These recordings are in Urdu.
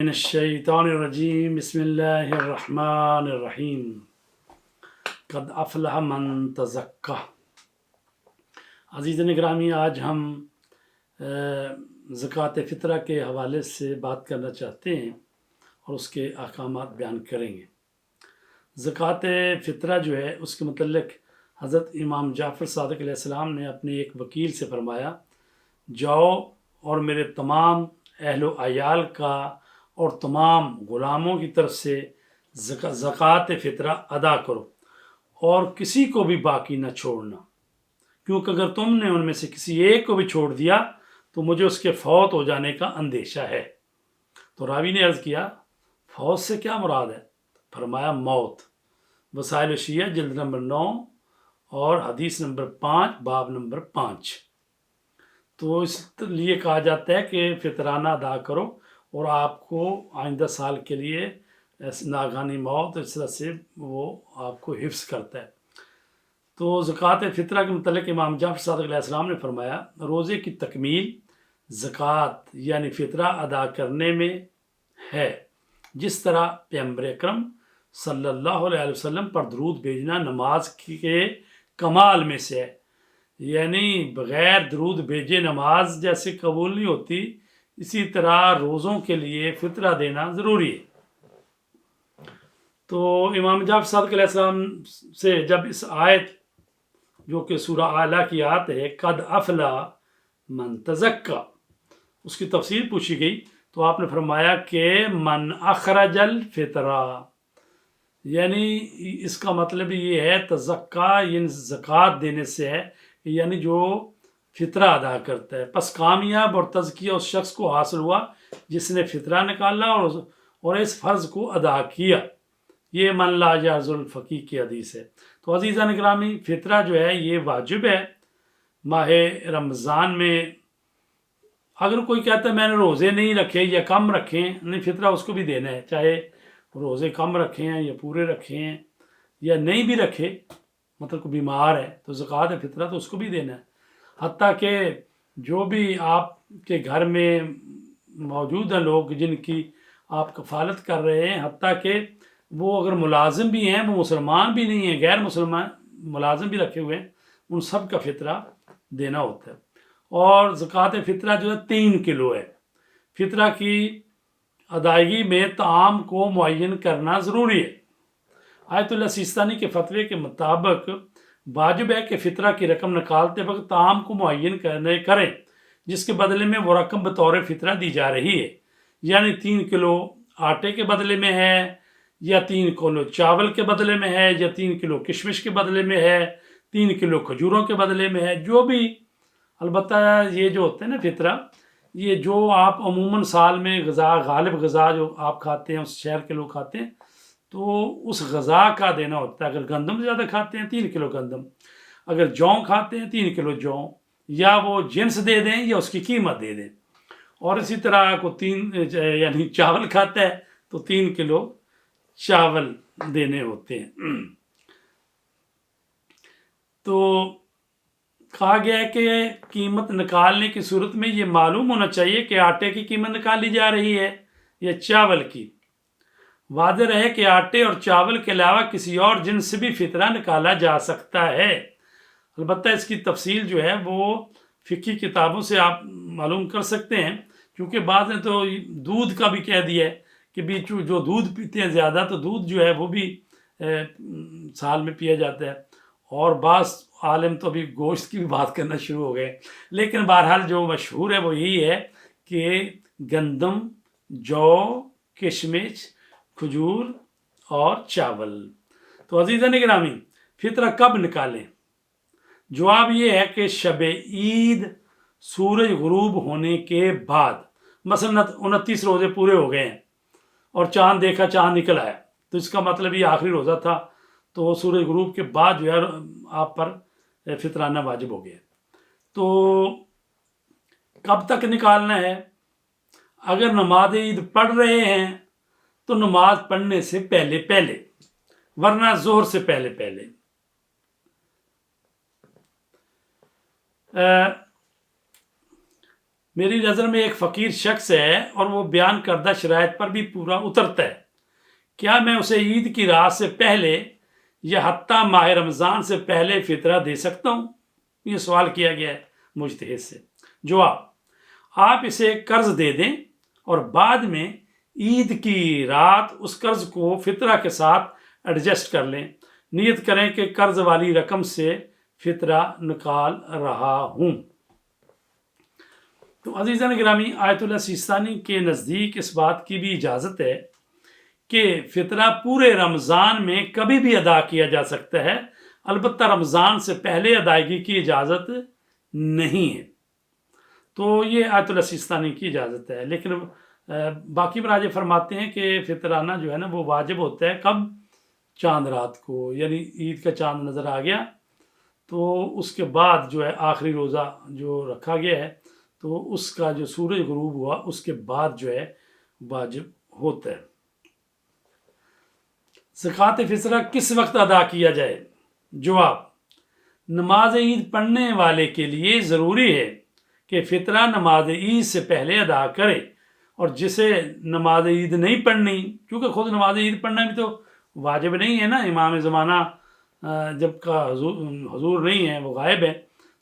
من الشیطان الرجیم بسم اللہ الرحمن الرحیم قد افلح من تزکا۔ عزیزان گرامی، آج ہم زکوٰۃ فطرہ کے حوالے سے بات کرنا چاہتے ہیں اور اس کے احکامات بیان کریں گے۔ زکوٰۃ فطرہ جو ہے اس کے متعلق حضرت امام جعفر صادق علیہ السلام نے اپنے ایک وکیل سے فرمایا، جاؤ اور میرے تمام اہل و عیال کا اور تمام غلاموں کی طرف سے زکوٰۃ فطرہ ادا کرو اور کسی کو بھی باقی نہ چھوڑنا، کیونکہ اگر تم نے ان میں سے کسی ایک کو بھی چھوڑ دیا تو مجھے اس کے فوت ہو جانے کا اندیشہ ہے۔ تو راوی نے عرض کیا، فوت سے کیا مراد ہے؟ فرمایا موت۔ وسائل شیعہ جلد نمبر 9 اور حدیث نمبر 5 باب نمبر 5۔ تو اس لیے کہا جاتا ہے کہ فطرانہ ادا کرو اور آپ کو آئندہ سال کے لیے ناگہانی موت اس طرح سے وہ آپ کو حفظ کرتا ہے۔ تو زکوٰۃ فطرہ کے متعلق امام جعفر صادق علیہ السلام نے فرمایا، روزے کی تکمیل زکوٰۃ یعنی فطرہ ادا کرنے میں ہے، جس طرح پیغمبر اکرم صلی اللہ علیہ وسلم پر درود بھیجنا نماز کے کمال میں سے ہے، یعنی بغیر درود بھیجے نماز جیسے قبول نہیں ہوتی، اسی طرح روزوں کے لیے فطرہ دینا ضروری ہے۔ تو امام جعفر صادق علیہ السلام سے جب اس آیت جو کہ سورہ اعلیٰ کی آیت ہے، قد افلح من تزکا، اس کی تفسیر پوچھی گئی تو آپ نے فرمایا کہ من اخرج الفطرہ، یعنی اس کا مطلب یہ ہے تزکا یعنی زکوٰۃ دینے سے ہے، یعنی جو فطرہ ادا کرتا ہے۔ پس کامیاب اور تزکیہ اس شخص کو حاصل ہوا جس نے فطرہ نکالا اور اس فرض کو ادا کیا۔ یہ من لا یعذر الفقیہ کی حدیث ہے۔ تو عزیزان گرامی، فطرہ جو ہے یہ واجب ہے ماہ رمضان میں۔ اگر کوئی کہتا ہے میں نے روزے نہیں رکھے یا کم رکھے ہیں، نہیں، فطرہ اس کو بھی دینا ہے، چاہے روزے کم رکھے ہیں یا پورے رکھے ہیں یا نہیں بھی رکھے، مطلب کوئی بیمار ہے تو زکوٰۃ فطرہ تو اس کو بھی دینا ہے۔ حتیٰ کہ جو بھی آپ کے گھر میں موجود ہیں لوگ جن کی آپ کفالت کر رہے ہیں، حتیٰ کہ وہ اگر ملازم بھی ہیں، وہ مسلمان بھی نہیں ہیں، غیر مسلمان ملازم بھی رکھے ہوئے ہیں، ان سب کا فطرہ دینا ہوتا ہے۔ اور زکوٰۃ فطرہ جو ہے 3 کلو ہے۔ فطرہ کی ادائیگی میں طعام کو معین کرنا ضروری ہے۔ آیت اللہ سیستانی کے فتوے کے مطابق واجب ہے کہ فطرہ کی رقم نکالتے وقت طعام کو معین کریں جس کے بدلے میں وہ رقم بطور فطرہ دی جا رہی ہے، یعنی 3 کلو آٹے کے بدلے میں ہے، یا 3 کلو چاول کے بدلے میں ہے، یا 3 کلو کشمش کے بدلے میں ہے، 3 کلو کھجوروں کے بدلے میں ہے، جو بھی۔ البتہ یہ جو ہوتے ہیں نا فطرہ، یہ جو آپ عموماً سال میں غذا، غالب غذا جو آپ کھاتے ہیں، اس شہر کے لوگ کھاتے ہیں، تو اس غذا کا دینا ہوتا ہے۔ اگر گندم زیادہ کھاتے ہیں 3 کلو گندم، اگر جوں کھاتے ہیں 3 کلو جوں، یا وہ جنس دے دیں یا اس کی قیمت دے دیں۔ اور اسی طرح کو 3 یعنی چاول کھاتا ہے تو 3 کلو چاول دینے ہوتے ہیں۔ تو کہا گیا ہے کہ قیمت نکالنے کی صورت میں یہ معلوم ہونا چاہیے کہ آٹے کی قیمت نکالی جا رہی ہے یا چاول کی۔ واضح رہے کہ آٹے اور چاول کے علاوہ کسی اور جنس سے بھی فطرہ نکالا جا سکتا ہے۔ البتہ اس کی تفصیل جو ہے وہ فقہی کتابوں سے آپ معلوم کر سکتے ہیں، کیونکہ بعض نے تو دودھ کا بھی کہہ دیا ہے کہ بھی جو دودھ پیتے ہیں زیادہ، تو دودھ جو ہے وہ بھی سال میں پیا جاتا ہے، اور بعض عالم تو ابھی گوشت کی بھی بات کرنا شروع ہو گئے۔ لیکن بہرحال جو مشہور ہے وہ یہی ہے کہ گندم، جو، کشمش، کھجور اور چاول۔ تو عزیزان گرامی، فطرہ کب نکالیں؟ جواب یہ ہے کہ شب عید سورج غروب ہونے کے بعد، مثلا 29 روزے پورے ہو گئے ہیں اور چاند دیکھا، چاند نکل آیا، تو اس کا مطلب یہ آخری روزہ تھا، تو سورج غروب کے بعد جو ہے آپ پر فطرانہ واجب ہو گیا۔ تو کب تک نکالنا ہے؟ اگر نماز عید پڑھ رہے ہیں تو نماز پڑھنے سے پہلے پہلے، ورنہ ظہر سے پہلے پہلے۔ میری نظر میں ایک فقیر شخص ہے اور وہ بیان کردہ شرائط پر بھی پورا اترتا ہے، کیا میں اسے عید کی رات سے پہلے یا حتیٰ ماہ رمضان سے پہلے فطرہ دے سکتا ہوں؟ یہ سوال کیا گیا ہے مجتہد سے۔ جواب: آپ اسے قرض دے دیں اور بعد میں عید کی رات اس قرض کو فطرہ کے ساتھ ایڈجسٹ کر لیں، نیت کریں کہ قرض والی رقم سے فطرہ نکال رہا ہوں۔ تو عزیزان گرامی، آیت اللہ سیستانی کے نزدیک اس بات کی بھی اجازت ہے کہ فطرہ پورے رمضان میں کبھی بھی ادا کیا جا سکتا ہے، البتہ رمضان سے پہلے ادائیگی کی اجازت نہیں ہے۔ تو یہ آیت اللہ سیستانی کی اجازت ہے، لیکن باقی مراجع فرماتے ہیں کہ فطرانہ جو ہے نا وہ واجب ہوتا ہے کب؟ چاند رات کو، یعنی عید کا چاند نظر آ گیا تو اس کے بعد جو ہے آخری روزہ جو رکھا گیا ہے تو اس کا جو سورج غروب ہوا اس کے بعد جو ہے واجب ہوتا ہے۔ زکوٰۃ فطرہ کس وقت ادا کیا جائے؟ جواب: نماز عید پڑھنے والے کے لیے ضروری ہے کہ فطرہ نماز عید سے پہلے ادا کرے، اور جسے نماز عید نہیں پڑھنی، کیونکہ خود نماز عید پڑھنا بھی تو واجب نہیں ہے نا، امام زمانہ جب کا حضور نہیں ہے، وہ غائب ہے،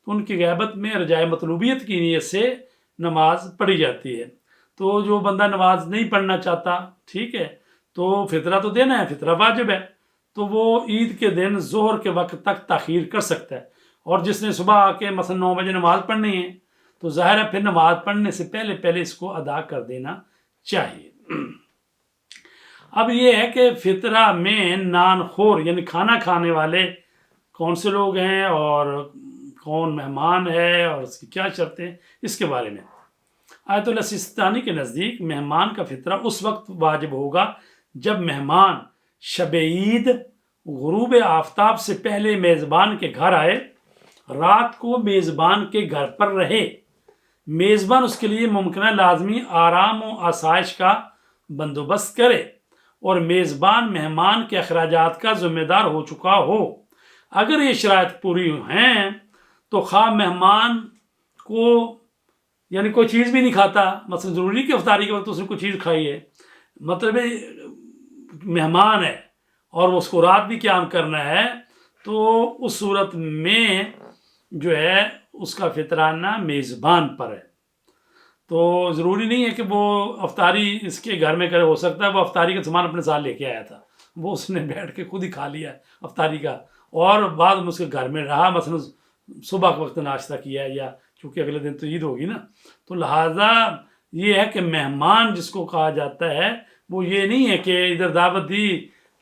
تو ان کی غیبت میں رجائے مطلوبیت کی نیت سے نماز پڑھی جاتی ہے۔ تو جو بندہ نماز نہیں پڑھنا چاہتا، ٹھیک ہے، تو فطرہ تو دینا ہے، فطرہ واجب ہے، تو وہ عید کے دن ظہر کے وقت تک تاخیر کر سکتا ہے۔ اور جس نے صبح آ کے مثلا 9 بجے نماز پڑھنی ہے تو ظاہر ہے پھر نماز پڑھنے سے پہلے اس کو ادا کر دینا چاہیے۔ اب یہ ہے کہ فطرہ میں نان خور یعنی کھانا کھانے والے کون سے لوگ ہیں اور کون مہمان ہے اور اس کی کیا شرطیں، اس کے بارے میں آیت اللہ سیستانی کے نزدیک مہمان کا فطرہ اس وقت واجب ہوگا جب مہمان شب عید غروب آفتاب سے پہلے میزبان کے گھر آئے، رات کو میزبان کے گھر پر رہے، میزبان اس کے لیے ممکنہ لازمی آرام و آسائش کا بندوبست کرے اور میزبان مہمان کے اخراجات کا ذمہ دار ہو چکا ہو۔ اگر یہ شرائط پوری ہیں تو خواہ مہمان کو یعنی کوئی چیز بھی نہیں کھاتا، مثلا ضروری کہ افطاری کے وقت اس نے کوئی چیز کھائی ہے، مطلب مہمان ہے اور اس کو رات بھی قیام کرنا ہے، تو اس صورت میں جو ہے اس کا فطرانہ میزبان پر ہے۔ تو ضروری نہیں ہے کہ وہ افطاری اس کے گھر میں کرے، ہو سکتا ہے وہ افطاری کا سامان اپنے ساتھ لے کے آیا تھا، وہ اس نے بیٹھ کے خود ہی کھا لیا افطاری کا، اور بعد میں اس کے گھر میں رہا، مثلا صبح کے وقت ناشتہ کیا، یا چونکہ اگلے دن تو عید ہوگی نا، تو لہٰذا یہ ہے کہ مہمان جس کو کہا جاتا ہے وہ یہ نہیں ہے کہ ادھر دعوت دی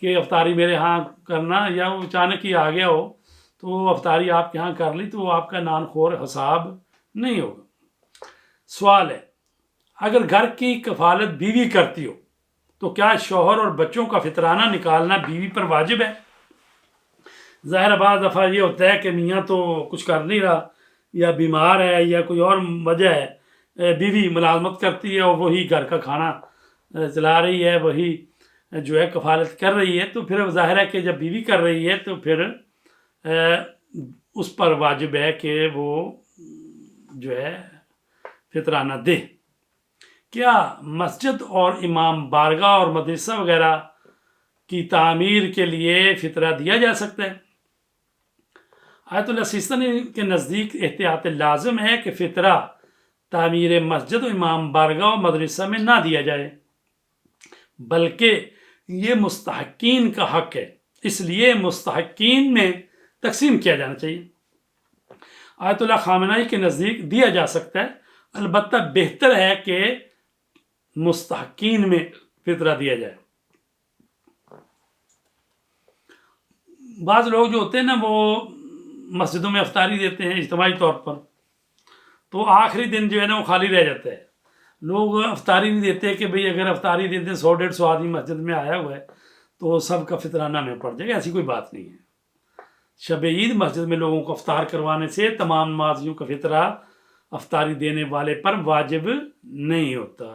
کہ افطاری میرے ہاں کرنا، یا وہ اچانک ہی آ گیا ہو تو افطاری آپ کے ہاں کر لی تو وہ آپ کا نان خور حساب نہیں ہوگا۔ سوال ہے، اگر گھر کی کفالت بیوی کرتی ہو تو کیا شوہر اور بچوں کا فطرانہ نکالنا بیوی پر واجب ہے؟ ظاہر بعض دفعہ یہ ہوتا ہے کہ میاں تو کچھ کر نہیں رہا، یا بیمار ہے یا کوئی اور وجہ ہے، بیوی ملازمت کرتی ہے اور وہی گھر کا کھانا چلا رہی ہے، وہی جو ہے کفالت کر رہی ہے، تو پھر ظاہر ہے کہ جب بیوی کر رہی ہے تو پھر اس پر واجب ہے کہ وہ جو ہے فطرانہ دے۔ کیا مسجد اور امام بارگاہ اور مدرسہ وغیرہ کی تعمیر کے لیے فطرہ دیا جا سکتا ہے؟ آیت اللہ سیستانی کے نزدیک احتیاط لازم ہے کہ فطرہ تعمیر مسجد و امام بارگاہ و مدرسہ میں نہ دیا جائے، بلکہ یہ مستحقین کا حق ہے، اس لیے مستحقین میں تقسیم کیا جانا چاہیے۔ آیت اللہ خامنائی کے نزدیک دیا جا سکتا ہے، البتہ بہتر ہے کہ مستحقین میں فطرہ دیا جائے۔ بعض لوگ جو ہوتے ہیں نا وہ مسجدوں میں افطاری دیتے ہیں اجتماعی طور پر، تو آخری دن جو ہے نا وہ خالی رہ جاتا ہے، لوگ افطاری نہیں دیتے کہ بھئی اگر افطاری دیتے ہیں 100-150 آدمی مسجد میں آیا ہوا ہے تو سب کا فطرانہ میں پڑ جائے گا، ایسی کوئی بات نہیں ہے۔ شب عید مسجد میں لوگوں کو افطار کروانے سے تمام نمازیوں کا فطرہ افطاری دینے والے پر واجب نہیں ہوتا۔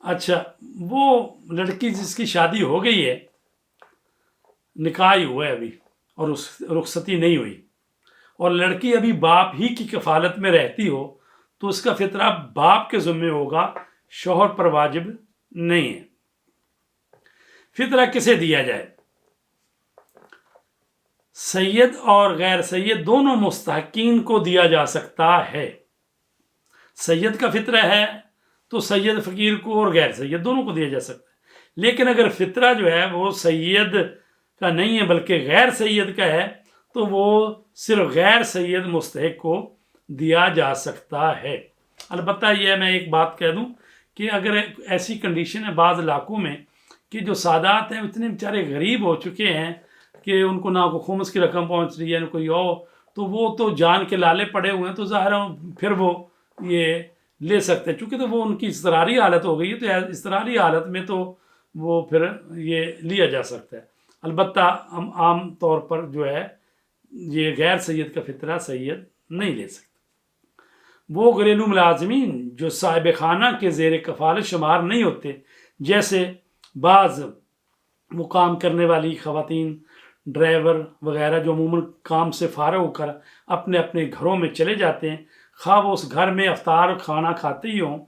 اچھا، وہ لڑکی جس کی شادی ہو گئی ہے، نکاح ہی ہوا ہے ابھی اور رخصتی نہیں ہوئی، اور لڑکی ابھی باپ ہی کی کفالت میں رہتی ہو تو اس کا فطرہ باپ کے ذمہ ہوگا، شوہر پر واجب نہیں ہے۔ فطرہ کسے دیا جائے؟ سید اور غیر سید دونوں مستحقین کو دیا جا سکتا ہے۔ سید کا فطرہ ہے تو سید فقیر کو اور غیر سید دونوں کو دیا جا سکتا ہے، لیکن اگر فطرہ جو ہے وہ سید کا نہیں ہے بلکہ غیر سید کا ہے تو وہ صرف غیر سید مستحق کو دیا جا سکتا ہے۔ البتہ یہ میں ایک بات کہہ دوں کہ اگر ایسی کنڈیشن ہے بعض علاقوں میں کہ جو سادات ہیں اتنے بیچارے غریب ہو چکے ہیں کہ ان کو نہ کوئی خمس کی رقم پہنچ رہی ہے نہ کوئی اور، تو وہ تو جان کے لالے پڑے ہوئے ہیں، تو ظاہر ہے پھر وہ یہ لے سکتے ہیں، چونکہ تو وہ ان کی اضطراری حالت ہو گئی ہے، تو اضطراری حالت میں تو وہ پھر یہ لیا جا سکتا ہے۔ البتہ ہم عام طور پر جو ہے یہ غیر سید کا فطرہ سید نہیں لے سکتے۔ وہ گھریلو ملازمین جو صاحب خانہ کے زیر کفالت شمار نہیں ہوتے، جیسے بعض وہ کام کرنے والی خواتین، ڈرائیور وغیرہ جو عموماً کام سے فارغ ہو کر اپنے اپنے گھروں میں چلے جاتے ہیں، خواہ وہ اس گھر میں افطار کھانا کھاتے ہی ہوں،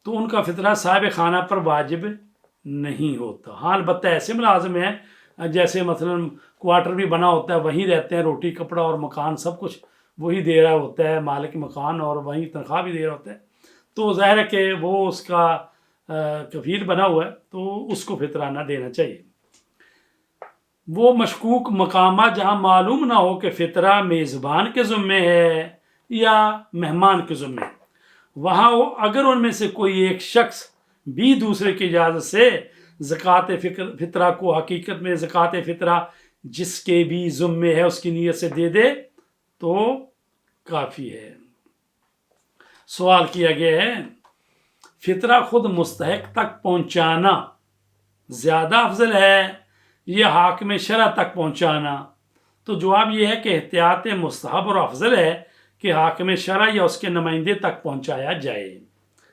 تو ان کا فطرہ صاحب خانہ پر واجب نہیں ہوتا۔ ہاں البتہ ایسے ملازم ہیں جیسے مثلا کوارٹر بھی بنا ہوتا ہے، وہیں رہتے ہیں، روٹی کپڑا اور مکان سب کچھ وہی دے رہا ہوتا ہے، مالک مکان، اور وہیں تنخواہ بھی دے رہا ہوتا ہے، تو ظاہر ہے کہ وہ اس کا کفیل بنا ہوا ہے تو اس کو فطرہ نہ دینا چاہیے۔ وہ مشکوک مقامات جہاں معلوم نہ ہو کہ فطرہ میزبان کے ذمے ہے یا مہمان کے ذمے ہے، وہاں اگر ان میں سے کوئی ایک شخص بھی دوسرے کی اجازت سے زکوٰۃ فطرہ کو حقیقت میں زکوٰۃ فطرہ جس کے بھی ذمے ہے اس کی نیت سے دے دے تو کافی ہے۔ سوال کیا گیا ہے فطرہ خود مستحق تک پہنچانا زیادہ افضل ہے یا حاکم شرع تک پہنچانا؟ تو جواب یہ ہے کہ احتیاط مستحب اور افضل ہے کہ حاکم شرع یا اس کے نمائندے تک پہنچایا جائے۔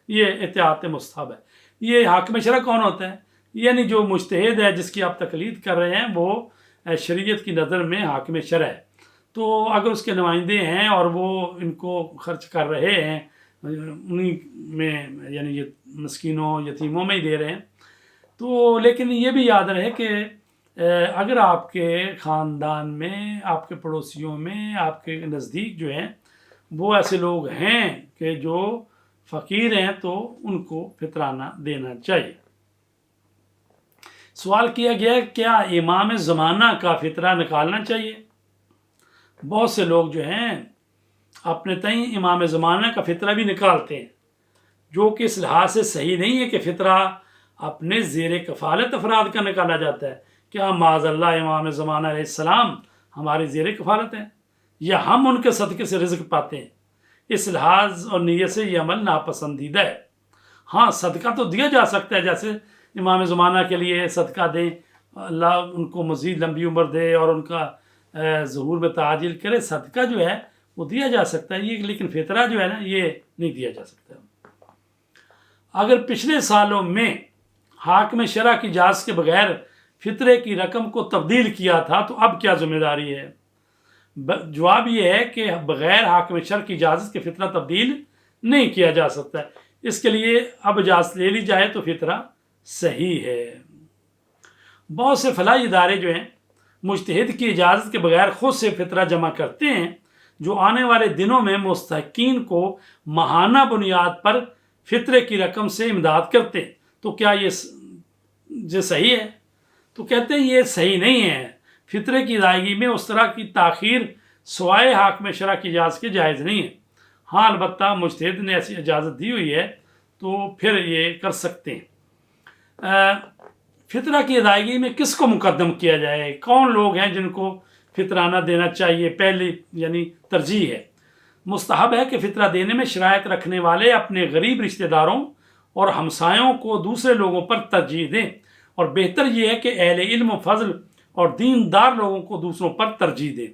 یہ احتیاط مستحب ہے۔ یہ حاکم شرع کون ہوتا ہے؟ یعنی جو مجتہد ہے جس کی آپ تقلید کر رہے ہیں وہ شریعت کی نظر میں حاکم شرع ہے، تو اگر اس کے نمائندے ہیں اور وہ ان کو خرچ کر رہے ہیں انہیں میں یعنی یہ مسکینوں یتیموں میں ہی دے رہے ہیں، تو لیکن یہ بھی یاد رہے کہ اگر آپ کے خاندان میں، آپ کے پڑوسیوں میں، آپ کے نزدیک جو ہیں وہ ایسے لوگ ہیں کہ جو فقیر ہیں تو ان کو فطرانہ دینا چاہیے۔ سوال کیا گیا ہے کیا امام زمانہ کا فطرہ نکالنا چاہیے؟ بہت سے لوگ جو ہیں اپنے تئیں امام زمانہ کا فطرہ بھی نکالتے ہیں، جو کہ اس لحاظ سے صحیح نہیں ہے کہ فطرہ اپنے زیر کفالت افراد کا نکالا جاتا ہے۔ کیا معاذ اللہ امام زمانہ علیہ السلام ہماری زیر کفالت ہیں یا ہم ان کے صدقے سے رزق پاتے ہیں؟ اس لحاظ اور نیت سے یہ عمل ناپسندیدہ ہے۔ ہاں صدقہ تو دیا جا سکتا ہے، جیسے امام زمانہ کے لیے صدقہ دیں، اللہ ان کو مزید لمبی عمر دے اور ان کا ظہور میں تعاجل کرے، صدقہ جو ہے وہ دیا جا سکتا ہے، یہ لیکن فطرہ جو ہے نا یہ نہیں دیا جا سکتا۔ اگر پچھلے سالوں میں حاکم شرع کی اجازت کے بغیر فطرے کی رقم کو تبدیل کیا تھا تو اب کیا ذمہ داری ہے؟ جواب یہ ہے کہ بغیر حاکم شرع کی اجازت کے فطرہ تبدیل نہیں کیا جا سکتا ہے، اس کے لیے اب اجازت لے لی جائے تو فطرہ صحیح ہے۔ بہت سے فلاحی ادارے جو ہیں مجتہد کی اجازت کے بغیر خود سے فطرہ جمع کرتے ہیں، جو آنے والے دنوں میں مستحقین کو ماہانہ بنیاد پر فطرے کی رقم سے امداد کرتے ہیں۔ تو کیا یہ صحیح ہے؟ تو کہتے ہیں یہ صحیح نہیں ہے، فطرے کی ادائیگی میں اس طرح کی تاخیر سوائے حاکم شرع کی اجازت کے جائز نہیں ہے۔ ہاں البتہ مجتہد نے ایسی اجازت دی ہوئی ہے تو پھر یہ کر سکتے ہیں۔ فطرہ کی ادائیگی میں کس کو مقدم کیا جائے؟ کون لوگ ہیں جن کو فطرانہ دینا چاہیے؟ پہلی یعنی ترجیح ہے، مستحب ہے کہ فطرہ دینے میں شرائط رکھنے والے اپنے غریب رشتہ داروں اور ہمسایوں کو دوسرے لوگوں پر ترجیح دیں، اور بہتر یہ ہے کہ اہل علم و فضل اور دیندار لوگوں کو دوسروں پر ترجیح دیں۔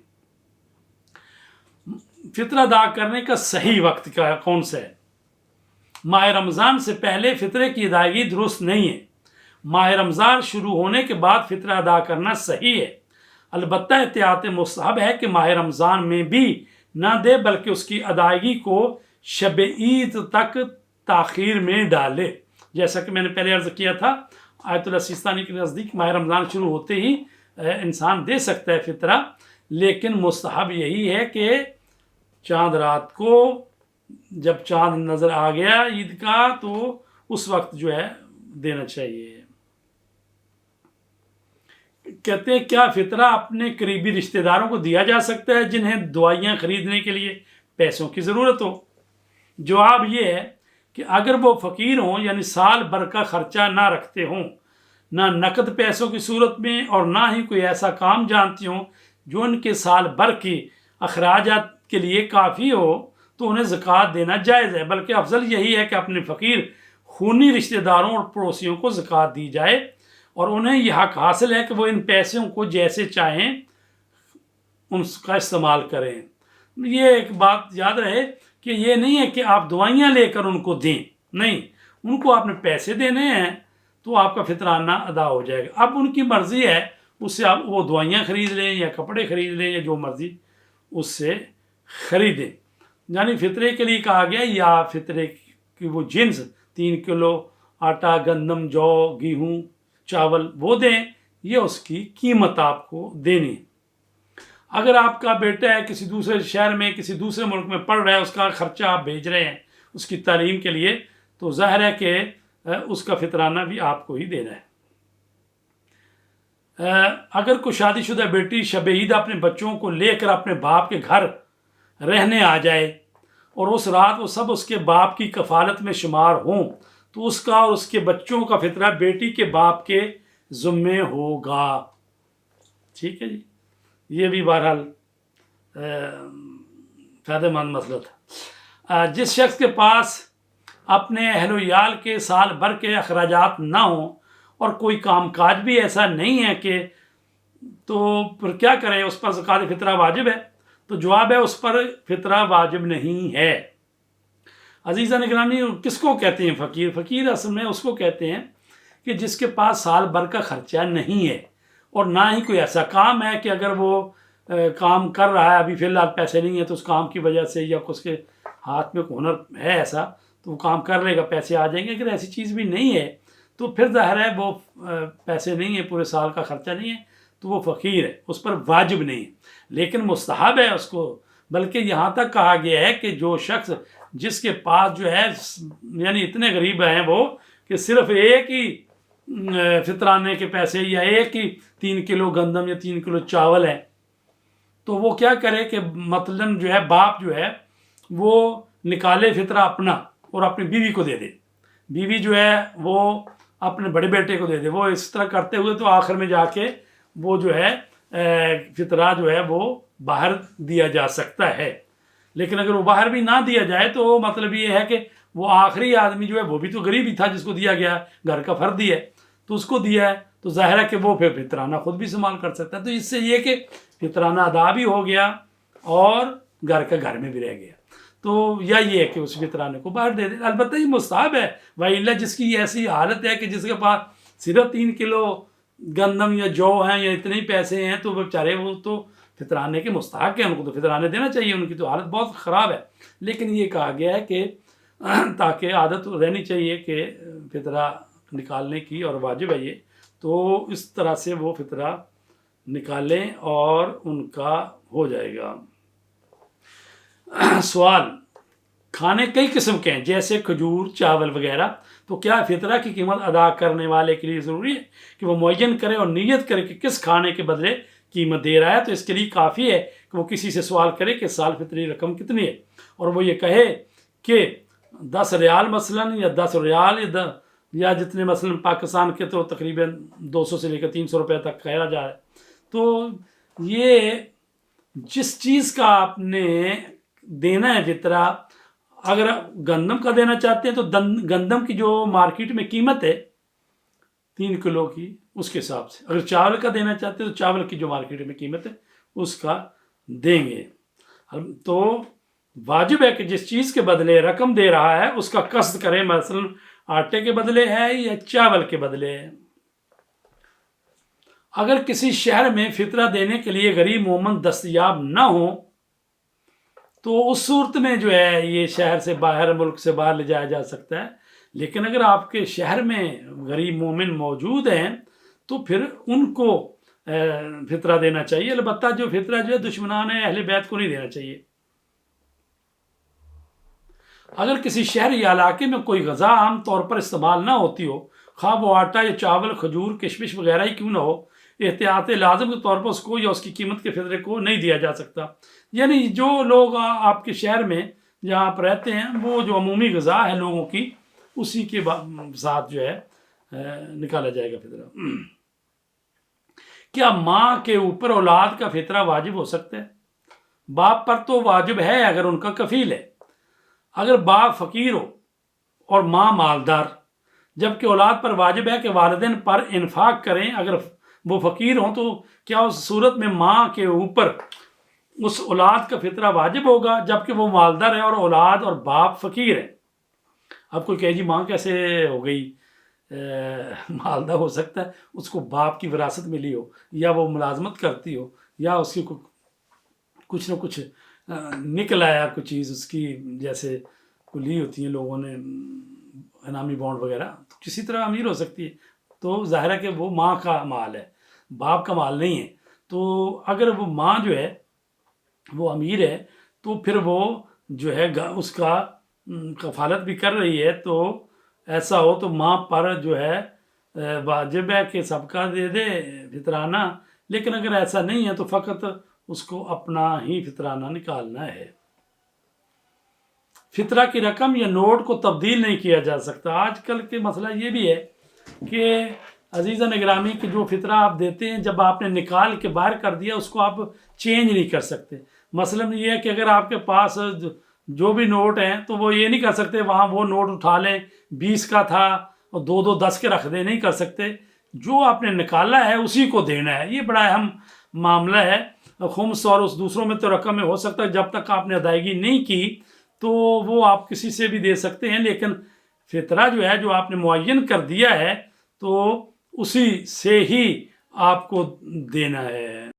فطرہ ادا کرنے کا صحیح وقت کون سا ہے؟ ماہ رمضان سے پہلے فطرے کی ادائیگی درست نہیں ہے۔ ماہ رمضان شروع ہونے کے بعد فطرہ ادا کرنا صحیح ہے۔ البتہ احتیاط مستحب ہے کہ ماہ رمضان میں بھی نہ دے بلکہ اس کی ادائیگی کو شب عید تک تاخیر میں ڈالے. جیسا کہ میں نے پہلے عرض کیا تھا، آیت اللہ سیستانی کے نزدیک ماہ رمضان شروع ہوتے ہی انسان دے سکتا ہے فطرہ، لیکن مستحب یہی ہے کہ چاند رات کو جب چاند نظر آ گیا عید کا تو اس وقت جو ہے دینا چاہیے. کہتے ہیں کیا فطرہ اپنے قریبی رشتہ داروں کو دیا جا سکتا ہے جنہیں دوائیاں خریدنے کے لیے پیسوں کی ضرورت ہو؟ جواب یہ ہے کہ اگر وہ فقیر ہوں، یعنی سال بھر کا خرچہ نہ رکھتے ہوں، نہ نقد پیسوں کی صورت میں اور نہ ہی کوئی ایسا کام جانتے ہوں جو ان کے سال بھر کی اخراجات کے لیے کافی ہو، تو انہیں زکوٰۃ دینا جائز ہے. بلکہ افضل یہی ہے کہ اپنے فقیر خونی رشتہ داروں اور پڑوسیوں کو زکوٰۃ دی جائے، اور انہیں یہ حق حاصل ہے کہ وہ ان پیسوں کو جیسے چاہیں ان کا استعمال کریں. یہ ایک بات یاد رہے کہ یہ نہیں ہے کہ آپ دوائیاں لے کر ان کو دیں، نہیں، ان کو آپ نے پیسے دینے ہیں تو آپ کا فطرانہ ادا ہو جائے گا. اب ان کی مرضی ہے، اس سے آپ وہ دوائیاں خرید لیں یا کپڑے خرید لیں یا جو مرضی اس سے خریدیں. یعنی فطرے کے لیے کہا گیا یا فطرے کی وہ جنس 3 کلو آٹا، گندم، جو، گیہوں، چاول وہ دیں، یہ اس کی قیمت آپ کو دینی ہے. اگر آپ کا بیٹا ہے کسی دوسرے شہر میں، کسی دوسرے ملک میں پڑھ رہا ہے، اس کا خرچہ آپ بھیج رہے ہیں اس کی تعلیم کے لیے، تو ظاہر ہے کہ اس کا فطرانہ بھی آپ کو ہی دینا ہے. اگر کوئی شادی شدہ بیٹی شب عید اپنے بچوں کو لے کر اپنے باپ کے گھر رہنے آ جائے اور اس رات وہ سب اس کے باپ کی کفالت میں شمار ہوں، تو اس کا اور اس کے بچوں کا فطرہ بیٹی کے باپ کے ذمے ہوگا. ٹھیک ہے جی، یہ بھی بہرحال فائدہ مند مسئلہ تھا. جس شخص کے پاس اپنے اہل و عیال کے سال بھر کے اخراجات نہ ہوں اور کوئی کام کاج بھی ایسا نہیں ہے کہ، تو پھر کیا کرے؟ اس پر زکوٰۃ فطرہ واجب ہے؟ تو جواب ہے اس پر فطرہ واجب نہیں ہے. عزیزہ نگرانی، کس کو کہتے ہیں فقیر؟ فقیر اصل میں اس کو کہتے ہیں کہ جس کے پاس سال بھر کا خرچہ نہیں ہے اور نہ ہی کوئی ایسا کام ہے کہ اگر وہ کام کر رہا ہے، ابھی فی الحال پیسے نہیں ہیں تو اس کام کی وجہ سے، یا اس کے ہاتھ میں ہنر ہے ایسا تو وہ کام کر لے گا، پیسے آ جائیں گے. اگر ایسی چیز بھی نہیں ہے تو پھر ظاہر ہے وہ پیسے نہیں ہیں، پورے سال کا خرچہ نہیں ہے، تو وہ فقیر ہے، اس پر واجب نہیں ہے، لیکن مستحب ہے اس کو. بلکہ یہاں تک کہا گیا ہے کہ جو شخص جس کے پاس جو ہے یعنی اتنے غریب ہیں وہ کہ صرف ایک ہی فطرانے کے پیسے یا ایک ہی 3 کلو گندم یا 3 کلو چاول ہے، تو وہ کیا کرے کہ مثلاً جو ہے باپ جو ہے وہ نکالے فطرہ اپنا اور اپنی بیوی کو دے دے، بیوی جو ہے وہ اپنے بڑے بیٹے کو دے دے. وہ اس طرح کرتے ہوئے تو آخر میں جا کے وہ جو ہے فطرہ جو ہے وہ باہر دیا جا سکتا ہے. لیکن اگر وہ باہر بھی نہ دیا جائے تو مطلب یہ ہے کہ وہ آخری آدمی جو ہے وہ بھی تو غریب ہی تھا جس کو دیا گیا، گھر کا فرد ہی ہے تو اس کو دیا ہے، تو ظاہر ہے کہ وہ پھر فطرانہ خود بھی استعمال کر سکتا ہے. تو اس سے یہ کہ فطرانہ ادا بھی ہو گیا اور گھر کا گھر میں بھی رہ گیا. تو یا یہ ہے کہ اس فطرانے کو باہر دے دے. البتہ یہ مستحب ہے، وَإِلَّا جس کی ایسی حالت ہے کہ جس کے پاس صرف 3 کلو گندم یا جو ہیں یا اتنے ہی پیسے ہیں، تو بیچارے وہ تو فطرانے کے مستحق ہیں، ان کو تو فطرانے دینا چاہیے، ان کی تو حالت بہت خراب ہے. لیکن یہ کہا گیا ہے کہ تاکہ عادت رہنی چاہیے کہ فطرہ نکالنے کی، اور واجب ہے یہ، تو اس طرح سے وہ فطرہ نکالیں اور ان کا ہو جائے گا. سوال: کھانے کئی قسم کے ہیں جیسے کھجور، چاول وغیرہ، تو کیا فطرہ کی قیمت ادا کرنے والے کے لیے ضروری ہے کہ وہ معین کرے اور نیت کرے کہ کس کھانے کے بدلے قیمت دے رہا ہے؟ تو اس کے لیے کافی ہے کہ وہ کسی سے سوال کرے کہ سال فطری رقم کتنی ہے، اور وہ یہ کہے کہ 10 ریال مثلاً، یا 10 ریال یا جتنے مثلاً پاکستان کے تو تقریباً 200 سے لے کر 300 روپے تک کہا جا رہا ہے. تو یہ جس چیز کا آپ نے دینا ہے فطرہ، اگر گندم کا دینا چاہتے ہیں تو گندم کی جو مارکیٹ میں قیمت ہے 3 کلو کی اس کے حساب سے، اگر چاول کا دینا چاہتے ہیں تو چاول کی جو مارکیٹ میں قیمت ہے اس کا دیں گے. تو واجب ہے کہ جس چیز کے بدلے رقم دے رہا ہے اس کا قصد کرے، مثلا آٹے کے بدلے ہے یا چاول کے بدلے ہے. اگر کسی شہر میں فطرہ دینے کے لیے غریب مومن دستیاب نہ ہو تو اس صورت میں جو ہے یہ شہر سے باہر، ملک سے باہر لے جایا جا سکتا ہے. لیکن اگر آپ کے شہر میں غریب مومن موجود ہیں تو پھر ان کو فطرہ دینا چاہیے. البتہ جو فطرہ جو ہے دشمنان اہل بیت کو نہیں دینا چاہیے. اگر کسی شہر یا علاقے میں کوئی غذا عام طور پر استعمال نہ ہوتی ہو، خواہ وہ آٹا یا چاول، کھجور، کشمش وغیرہ ہی کیوں نہ ہو، احتیاط لازم کے طور پر اس کو یا اس کی قیمت کے فطرے کو نہیں دیا جا سکتا. یعنی جو لوگ آپ کے شہر میں جہاں آپ رہتے ہیں وہ جو عمومی غذا ہے لوگوں کی، اسی کے ساتھ جو ہے نکالا جائے گا فطرہ. کیا ماں کے اوپر اولاد کا فطرہ واجب ہو سکتا ہے؟ باپ پر تو واجب ہے اگر ان کا کفیل ہے. اگر باپ فقیر ہو اور ماں مالدار، جبکہ اولاد پر واجب ہے کہ والدین پر انفاق کریں. اگر وہ فقیر ہوں تو کیا اس صورت میں ماں کے اوپر اس اولاد کا فطرہ واجب ہوگا جبکہ وہ مالدار ہے اور اولاد اور باپ فقیر ہے؟ اب کوئی کہے جی ماں کیسے ہو گئی مالدہ؟ ہو سکتا ہے اس کو باپ کی وراثت ملی ہو، یا وہ ملازمت کرتی ہو، یا اس کی کچھ نہ کچھ نکل آیا کوئی چیز اس کی، جیسے کوئی لی ہوتی ہیں لوگوں نے انعامی بانڈ وغیرہ، تو کسی طرح امیر ہو سکتی ہے. تو ظاہر ہے کہ وہ ماں کا مال ہے، باپ کا مال نہیں ہے. تو اگر وہ ماں جو ہے وہ امیر ہے تو پھر وہ جو ہے اس کا کفالت بھی کر رہی ہے. تو ایسا ہو تو ماں پر جو ہے واجب ہے کہ صدقہ دے دے فطرانہ. لیکن اگر ایسا نہیں ہے تو فقط اس کو اپنا ہی فطرانہ نکالنا ہے. فطرہ کی رقم یا نوٹ کو تبدیل نہیں کیا جا سکتا. آج کل کے مسئلہ یہ بھی ہے کہ عزیزان گرامی کہ جو فطرہ آپ دیتے ہیں جب آپ نے نکال کے باہر کر دیا اس کو آپ چینج نہیں کر سکتے. مثلا یہ ہے کہ اگر آپ کے پاس جو بھی نوٹ ہیں تو وہ یہ نہیں کر سکتے وہاں وہ نوٹ اٹھا لیں 20 کا تھا اور 2 10 کے رکھ دیں، نہیں کر سکتے. جو آپ نے نکالا ہے اسی کو دینا ہے. یہ بڑا اہم معاملہ ہے. خمس اور اس دوسروں میں تو رقم میں ہو سکتا ہے جب تک آپ نے ادائیگی نہیں کی تو وہ آپ کسی سے بھی دے سکتے ہیں، لیکن فطرہ جو ہے جو آپ نے معین کر دیا ہے تو اسی سے ہی آپ کو دینا ہے.